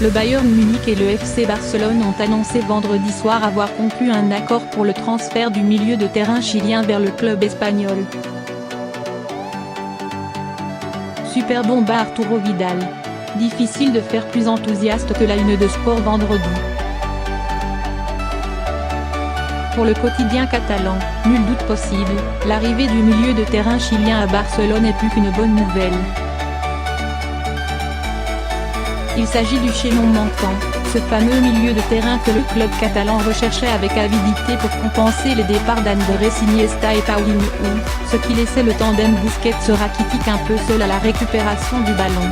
Le Bayern Munich et le FC Barcelone ont annoncé vendredi soir avoir conclu un accord pour le transfert du milieu de terrain chilien vers le club espagnol. Super bomba Arturo Vidal. Difficile de faire plus enthousiaste que la une de Sport vendredi. Pour le quotidien catalan, nul doute possible, l'arrivée du milieu de terrain chilien à Barcelone n'est plus qu'une bonne nouvelle. Il s'agit du chaînon manquant, ce fameux milieu de terrain que le club catalan recherchait avec avidité pour compenser les départs d'Andrés Iniesta et Paulinho, ce qui laissait le tandem Busquets-Rakitic un peu seul à la récupération du ballon.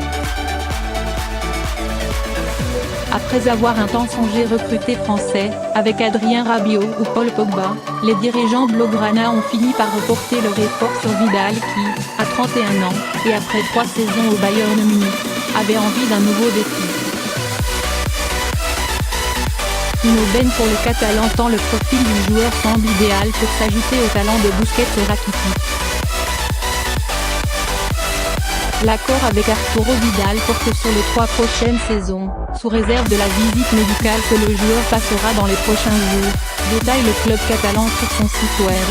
Après avoir un temps songé recruter français, avec Adrien Rabiot ou Paul Pogba, les dirigeants blaugrana ont fini par reporter leur effort sur Vidal qui, à 31 ans, et après 3 saisons au Bayern Munich, avait envie d'un nouveau défi. Une aubaine pour le Catalan tant le profil du joueur semble idéal pour s'ajouter au talent de Busquets et Rakitic. L'accord avec Arturo Vidal porte sur les 3 prochaines saisons, sous réserve de la visite médicale que le joueur passera dans les prochains jours, détaille le club catalan sur son site web.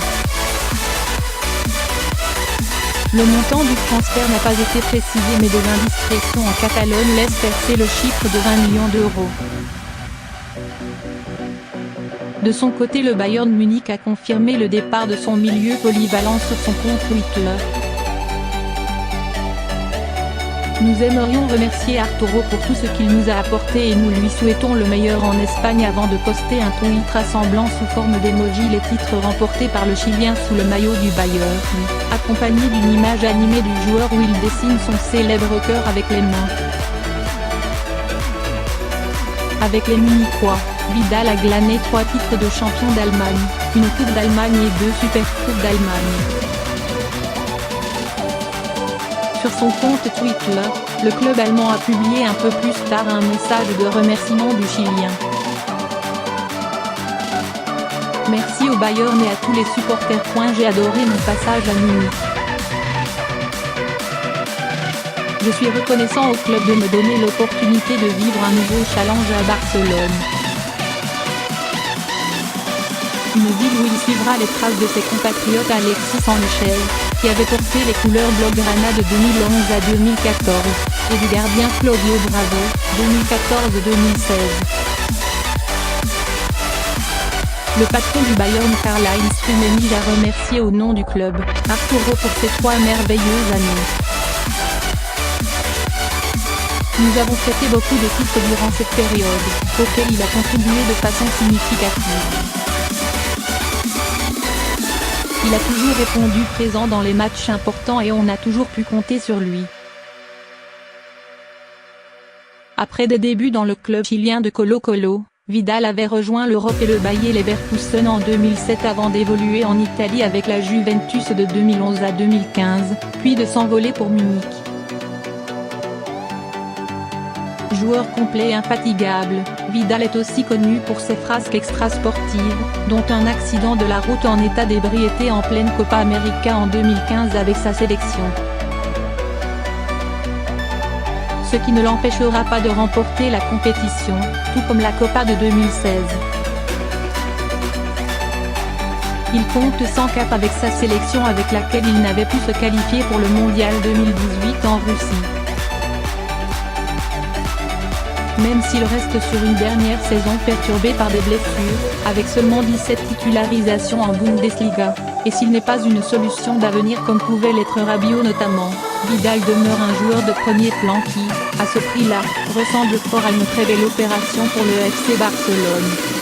Le montant du transfert n'a pas été précisé mais des indiscrétions en Catalogne laissent percer le chiffre de 20 millions d'euros. De son côté, le Bayern Munich a confirmé le départ de son milieu polyvalent sur son compte Twitter. Nous aimerions remercier Arturo pour tout ce qu'il nous a apporté et nous lui souhaitons le meilleur en Espagne avant de poster un tweet rassemblant sous forme d'emoji les titres remportés par le Chilien sous le maillot du Bayern, accompagné d'une image animée du joueur où il dessine son célèbre cœur avec les mains. Avec les Munichois, Vidal a glané 3 titres de champion d'Allemagne, une Coupe d'Allemagne et 2 Supercoupes d'Allemagne. Sur son compte Twitter, le club allemand a publié un peu plus tard un message de remerciement du Chilien. Merci au Bayern et à tous les supporters. J'ai adoré mon passage à Munich. Je suis reconnaissant au club de me donner l'opportunité de vivre un nouveau challenge à Barcelone. Une ville où il suivra les traces de ses compatriotes Alexis Sánchez, qui avait porté les couleurs blaugrana de 2011 à 2014, et du gardien Claudio Bravo, 2014-2016. Le patron du Bayern Karl-Heinz Rummenigge a remercié au nom du club, Arturo pour ces 3 merveilleuses années. Nous avons traité beaucoup de titres durant cette période, auxquels il a contribué de façon significative. Il a toujours répondu présent dans les matchs importants et on a toujours pu compter sur lui. Après des débuts dans le club chilien de Colo-Colo, Vidal avait rejoint l'Europe et le Bayer Leverkusen en 2007 avant d'évoluer en Italie avec la Juventus de 2011 à 2015, puis de s'envoler pour Munich. Joueur complet et infatigable, Vidal est aussi connu pour ses frasques extrasportives, dont un accident de la route en état d'ébriété en pleine Copa América en 2015 avec sa sélection. Ce qui ne l'empêchera pas de remporter la compétition, tout comme la Copa de 2016. Il compte 100 caps avec sa sélection avec laquelle il n'avait pu se qualifier pour le Mondial 2018 en Russie. Même s'il reste sur une dernière saison perturbée par des blessures, avec seulement 17 titularisations en Bundesliga, et s'il n'est pas une solution d'avenir comme pouvait l'être Rabiot notamment, Vidal demeure un joueur de premier plan qui, à ce prix-là, ressemble fort à une très belle opération pour le FC Barcelone.